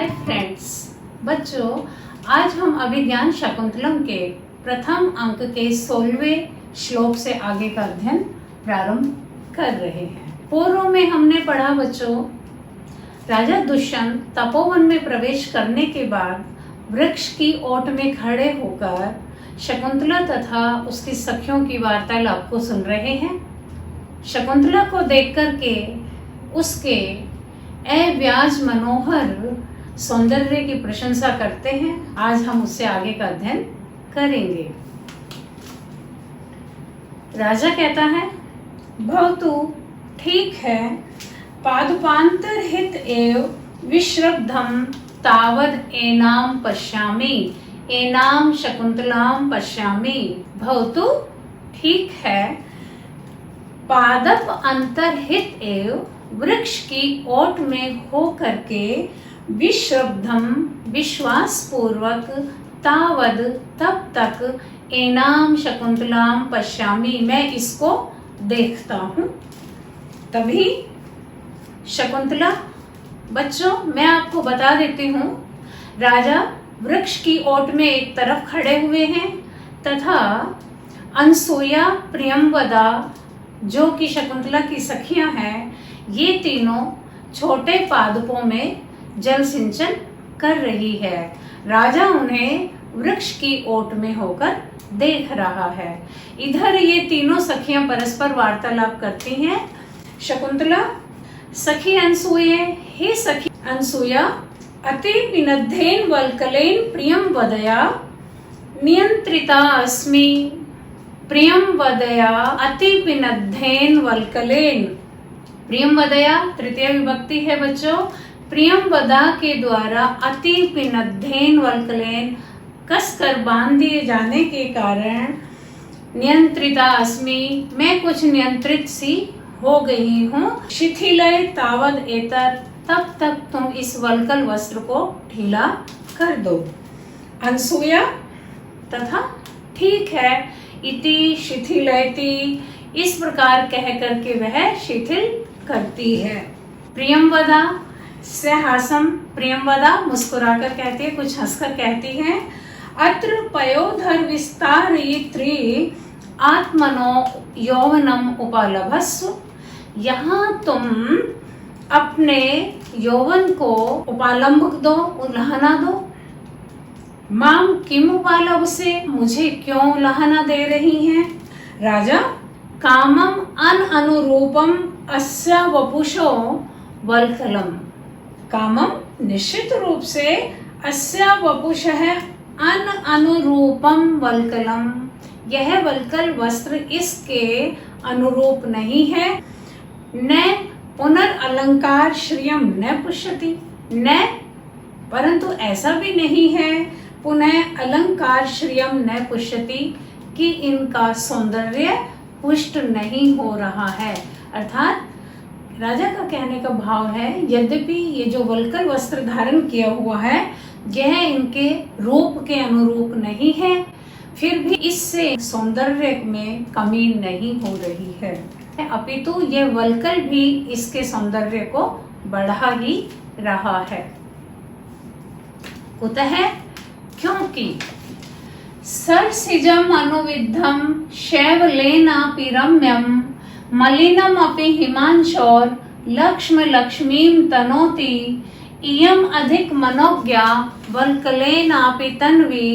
Hi friends, बच्चों आज हम अभिज्ञान शाकुंतलम के प्रथम अंक के 16वें श्लोक से आगे का अध्ययन प्रारंभ कर रहे हैं। पूर्व में हमने पढ़ा बच्चों, राजा दुष्यंत तपोवन में प्रवेश करने के बाद वृक्ष की ओट में खड़े होकर शकुंतला तथा उसकी सखियों की वार्तालाप को सुन रहे हैं। शकुंतला को देख करके उसके अव्याज मनोहर सौंदर्य की प्रशंसा करते हैं। आज हम उससे आगे का अध्ययन करेंगे। राजा कहता है, भवतु ठीक है, पादुपांतर हित एव विश्रब्धम तावद एनाम पश्यामि, एनाम शकुंतलाम पश्यामि। भवतु ठीक है, पादप अंतरहित एव वृक्ष की ओट में हो करके विश्रब्धम विश्वास पूर्वक तावद तब तक एनाम शकुंतलाम पश्यामि, मैं इसको देखता हूँ। तभी शकुंतला, बच्चों मैं आपको बता देती हूँ, राजा वृक्ष की ओट में एक तरफ खड़े हुए हैं तथा अनसुया प्रियंवदा जो कि शकुंतला की सखियां हैं, ये तीनों छोटे पादपों में जल सिंचन कर रही है। राजा उन्हें वृक्ष की ओट में होकर देख रहा है। इधर ये तीनों सखियां परस्पर वार्तालाप करती हैं। शकुंतला, सखी अनसूये, हे सखी अनसूया, अति विनद्धेन वल्कलेन प्रियम वदया नियंत्रिता अस्मि। प्रियम वदया अति विनद्धेन वल्कलेन। प्रियम वदया तृतीय विभक्ति है बच्चों। प्रियम वदा के द्वारा अति विनद्धेन वल्कलेन कसकर बांध दिए जाने के कारण नियंत्रिता अस्मि, मैं कुछ नियंत्रित सी हो गई हूँ। शिथिलय तावद एतत्, तब तक तुम इस वल्कल वस्त्र को ढीला कर दो। अनसूया तथा ठीक है, इति शिथिलयति, इस प्रकार कह करके वह शिथिल करती है। प्रियमवदा सहासम, प्रियमवदा मुस्कुराकर कहती है, कुछ हंसकर कहती है। अत्र पयोधर विस्तारयित्री आत्मनो यौवनम उपलभस्व, यहाँ तुम अपने यौवन को उपालंब दो, उल्हाना दो। माम किम उपालव से, मुझे क्यों उल्हाना दे रही हैं। राजा, कामम अन अनुरूपम अस्या वपुषो वल्कलम, कामम निश्चित रूप से अस्या वपुष है अन अनुरूपम वल्कलम, यह वल्कल वस्त्र इसके अनुरूप नहीं है। न पुनर्अलंकार श्रियम न पुष्यति, न परंतु ऐसा भी नहीं है पुनः अलंकार श्रियम न पुष्यति कि इनका सौंदर्य पुष्ट नहीं हो रहा है। अर्थात राजा का कहने का भाव है, यद्यपि ये जो वल्कल वस्त्र धारण किया हुआ है यह इनके रूप के अनुरूप नहीं है, फिर भी इससे सौंदर्य में कमी नहीं हो रही है, अपितु ये वल्कल भी इसके सौंदर्य को बढ़ा ही रहा है। कुतः, क्योंकि सरसिजम अनुविद्धम शैवलेनापि रम्यम मलिनम अपि हिमांशोर लक्ष्म लक्ष्मीम तनोति, इयम अधिक मनोज्ञा वल्कलेनापि तन्वी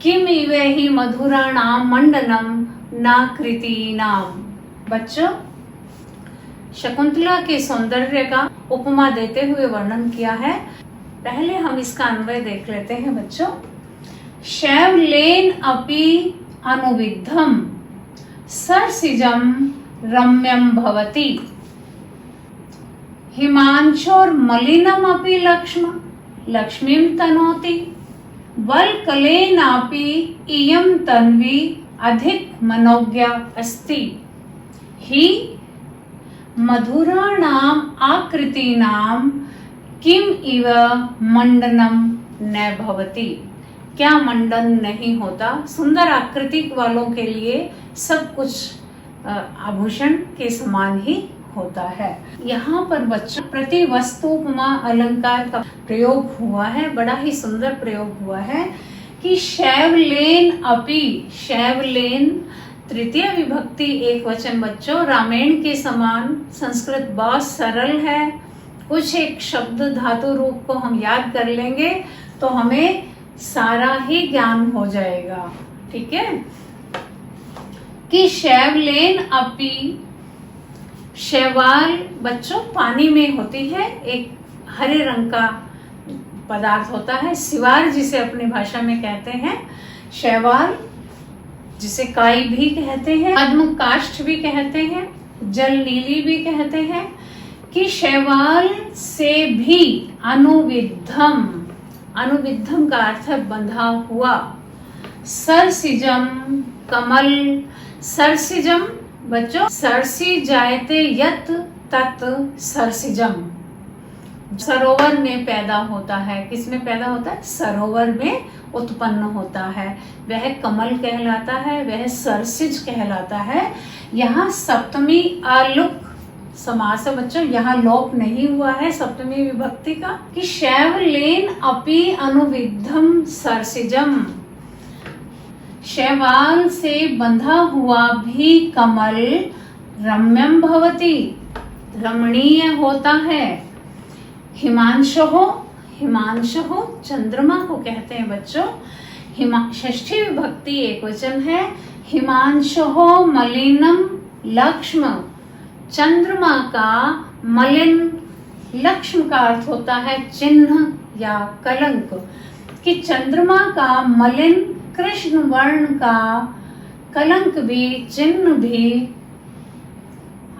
किम इव हि मधुराणाम मंडनम नाकृतीनाम। बच्चों, शकुंतला के सौंदर्य का उपमा देते हुए वर्णन किया है। पहले हम इसका अन्वय देख लेते हैं बच्चों। शैवलेन अपि अनुविद्धम सरसिजम रम्यम भवति, हिमांशोर मलिनम अपि लक्ष्म लक्ष्मीम तनोति, वल्कलेनापि इयं तन्वी अधिक मनोज्ञा अस्ति, हि मधुराणाम आकृतीनाम किम इव मंडनम न भवति, क्या मंडन नहीं होता। सुंदर आकृति वालों के लिए सब कुछ आभूषण के समान ही होता है। यहाँ पर बच्चों प्रति वस्तु उपमा अलंकार का प्रयोग हुआ है, बड़ा ही सुंदर प्रयोग हुआ है कि शैवलेन अपि, शैवलेन तृतीय विभक्ति एक वचन बच्चों रामायण के समान। संस्कृत बहुत सरल है, कुछ एक शब्द धातु रूप को हम याद कर लेंगे तो हमें सारा ही ज्ञान हो जाएगा। ठीक है कि शैवलेन अपि, शैवाल बच्चों पानी में होती है, एक हरे रंग का पदार्थ होता है, सिवार जिसे अपनी भाषा में कहते हैं, शैवाल जिसे काई भी कहते हैं, पद्म काष्ठ भी कहते हैं, जल नीली भी कहते हैं, कि शैवाल से भी अनुविद्धम, अनुविद्धम का अर्थ है बंधा हुआ, सरसिजम कमल, सरसिजम बच्चों सरसी जायते यत तत् सरसिजम, सरोवर में पैदा होता है। किस में पैदा होता है? सरोवर में उत्पन्न होता है, वह कमल कहलाता है, वह सरसिज कहलाता है। यहाँ सप्तमी अलुक समास है बच्चों, यहाँ लोप नहीं हुआ है सप्तमी विभक्ति का, कि शैवलेन अपि अनुविद्धम सरसिजम, शैवाल से बंधा हुआ भी कमल रम्यम भवति, रमणीय होता है। हिमांशो, हिमांशो चंद्रमा को कहते हैं बच्चों, षष्ठी विभक्ति एक वचन है। हिमांशो मलिनम लक्ष्म, चंद्रमा का मलिन, लक्ष्म का अर्थ होता है चिन्ह या कलंक, कि चंद्रमा का मलिन कृष्ण वर्ण का कलंक भी, चिन्ह भी,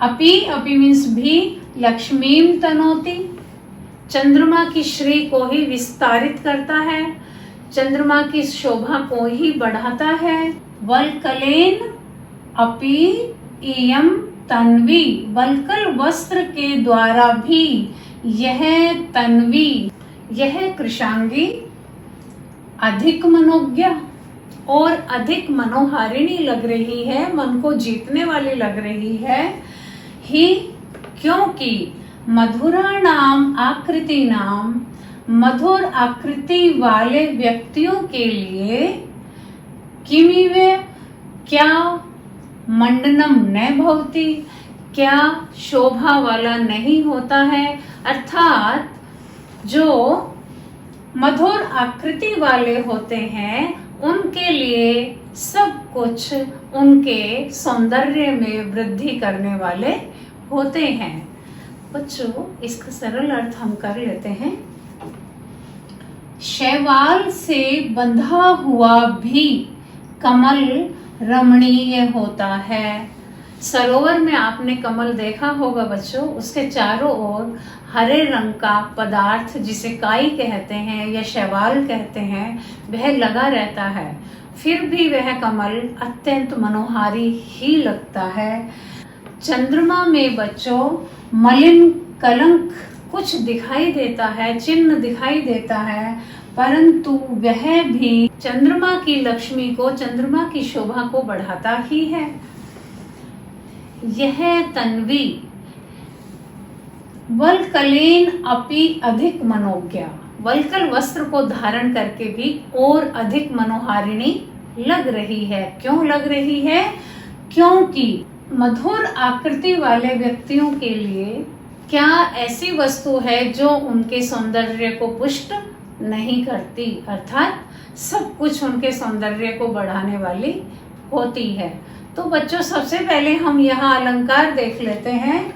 अपि, अपि मीन्स भी, लक्ष्मीम तनोति, चंद्रमा की श्री को ही विस्तारित करता है, चंद्रमा की शोभा को ही बढ़ाता है। वल्कलेन अपि इयम तन्वी, वल्कल वस्त्र के द्वारा भी यह तन्वी, यह कृशांगी अधिक मनोज्ञ और अधिक मनोहारिणी लग रही है, मन को जीतने वाली लग रही है ही, क्योंकि मधुराणाम आकृति नाम, मधुर आकृति वाले व्यक्तियों के लिए, किमिवे क्या, मंडनम न भवति, क्या शोभा वाला नहीं होता है, अर्थात जो मधुर आकृति वाले होते हैं उनके लिए सब कुछ उनके सौंदर्य में वृद्धि करने वाले होते हैं। बच्चों इसका सरल अर्थ हम कर लेते हैं। शैवाल से बंधा हुआ भी कमल रमणीय होता है। सरोवर में आपने कमल देखा होगा बच्चों, उसके चारों ओर हरे रंग का पदार्थ जिसे काई कहते हैं या शैवाल कहते हैं वह लगा रहता है, फिर भी वह कमल अत्यंत मनोहारी ही लगता है। चंद्रमा में बच्चों मलिन कलंक कुछ दिखाई देता है, चिन्ह दिखाई देता है, परंतु वह भी चंद्रमा की लक्ष्मी को, चंद्रमा की शोभा को बढ़ाता ही है। यह तन्वी वल्कलेन अपि अधिक मनोज्ञा, वल्कल वस्त्र को धारण करके भी और अधिक मनोहारिणी लग रही है। क्यों लग रही है? क्योंकि मधुर आकृति वाले व्यक्तियों के लिए क्या ऐसी वस्तु है जो उनके सौंदर्य को पुष्ट नहीं करती, अर्थात सब कुछ उनके सौंदर्य को बढ़ाने वाली होती है। तो बच्चों सबसे पहले हम यहाँ अलंकार देख लेते हैं।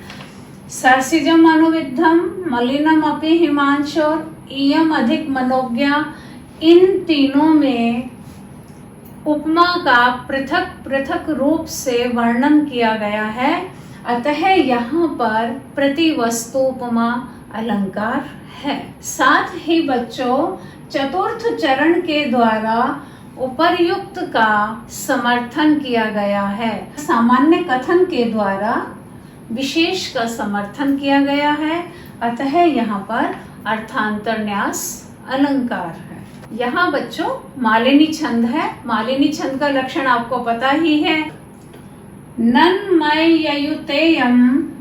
सरसिजम अनुविद्धम, मलिनम अपि हिमांशोर, इयम अधिक मनोज्ञा, इन तीनों में उपमा का पृथक पृथक रूप से वर्णन किया गया है, अतः यहाँ पर प्रतिवस्तु उपमा अलंकार है। साथ ही बच्चों चतुर्थ चरण के द्वारा उपर्युक्त का समर्थन किया गया है। सामान्य कथन के द्वारा विशेष का समर्थन किया गया है, अतः यहाँ पर अर्थांतरन्यास अलंकार है। यहाँ बच्चों मालिनी छंद है। मालिनी छंद का लक्षण आपको पता ही है। नन्मययुतेयं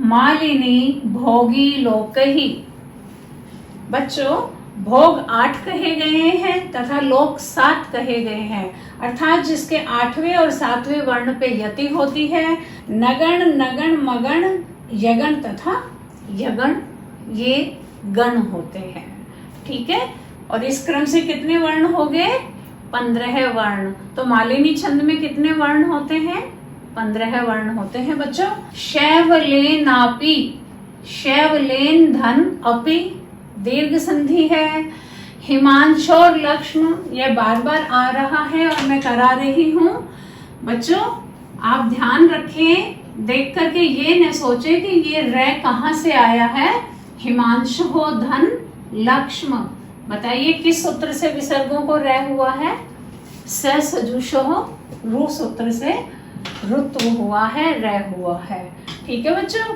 मालिनी भोगी लोकहि। बच्चों, भोग 8 कहे गए हैं तथा लोक 7 कहे गए हैं, अर्थात जिसके 8वें और 7वें वर्ण पे यति होती है। नगण, नगण, मगण, यगण तथा यगण ये गण होते हैं। ठीक है, और इस क्रम से कितने वर्ण हो गए? 15 वर्ण। तो मालिनी छंद में कितने वर्ण होते हैं? 15 वर्ण होते हैं बच्चों। शैवलेनापि, शैवलेन धन, अपि दीर्घ संधि है। हिमांशोर लक्ष्म, ये बार बार आ रहा है और मैं करा रही हूँ। बच्चों आप ध्यान रखें, देख करके ये न सोचे कि ये रे कहाँ से आया है। हिमांशु हो धन लक्ष्म, बताइए किस सूत्र से विसर्गों को रे हुआ है? स सजुषो हो, रू सूत्र से ऋतु हुआ है, रे हुआ है। ठीक है बच्चों,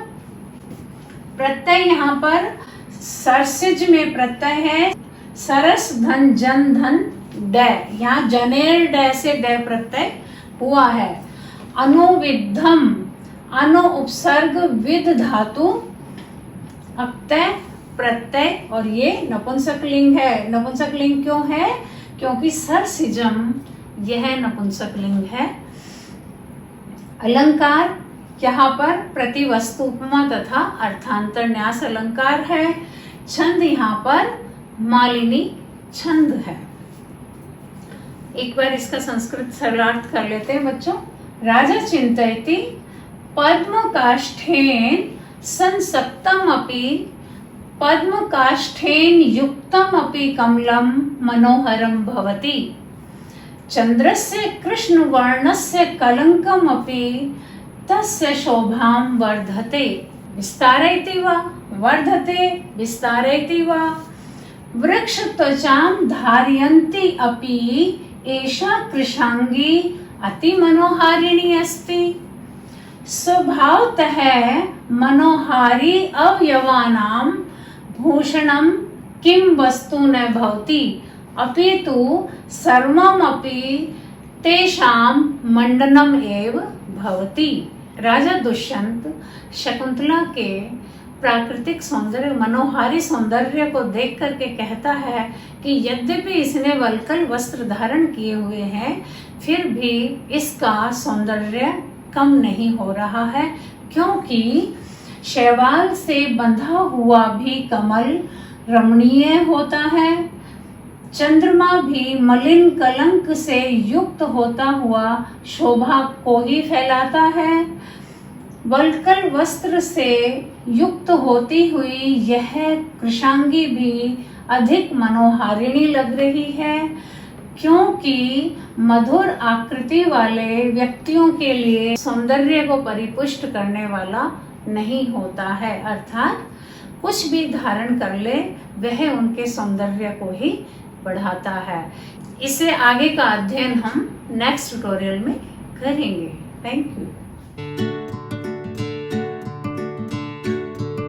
प्रत्यय यहाँ पर सरसिज में प्रत्यय है। सरस धन जन धन ड, यहाँ जनेर ड से ड प्रत्यय हुआ है। अनुविद्धम, अनु उपसर्ग विद धातु अक्तय प्रत्यय, और ये नपुंसक लिंग है। नपुंसक लिंग क्यों है? क्योंकि सरसिजम यह नपुंसक लिंग है। अलंकार यहाँ पर प्रतिवस्तु उपमा तथा अर्थांतर न्यास अलंकार है। छंद यहाँ पर मालिनी छंद है। एक बार इसका संस्कृत सरलार्थ कर लेते हैं बच्चों। राजा चिंतयति पद्म काष्ठेन संसक्तम अपि, पद्म काष्ठेन युक्तम अपि कमलम मनोहरम भवति। चंद्रस्य कृष्ण वर्णस्य कलंकम अपि तस्य शोभां वर्धते। विस्तारयति वा वर्धते, विस्तारयति वा। वृक्ष त्वचां धारयन्ति अपि एषा कृशांगी अति मनोहारिणी अस्ति। स्वभावतः मनोहारी अवयवानां भूषणं किं वस्तु न भवति, अपितु सर्वमपि तेषां मंडनम एव भवति। राजा दुष्यंत शकुंतला के प्राकृतिक सौंदर्य, मनोहारी सौंदर्य को देख करके कहता है कि यद्यपि इसने वल्कल वस्त्र धारण किए हुए हैं, फिर भी इसका सौंदर्य कम नहीं हो रहा है, क्योंकि शैवाल से बंधा हुआ भी कमल रमणीय होता है। चंद्रमा भी मलिन कलंक से युक्त होता हुआ शोभा को ही फैलाता है। वल्कल वस्त्र से युक्त होती हुई यह कृशांगी भी अधिक मनोहारिणी लग रही है, क्योंकि मधुर आकृति वाले व्यक्तियों के लिए सौंदर्य को परिपुष्ट करने वाला नहीं होता है, अर्थात कुछ भी धारण कर ले वह उनके सौंदर्य को ही बढ़ाता है। इससे आगे का अध्ययन हम नेक्स्ट ट्यूटोरियल में करेंगे। Thank you.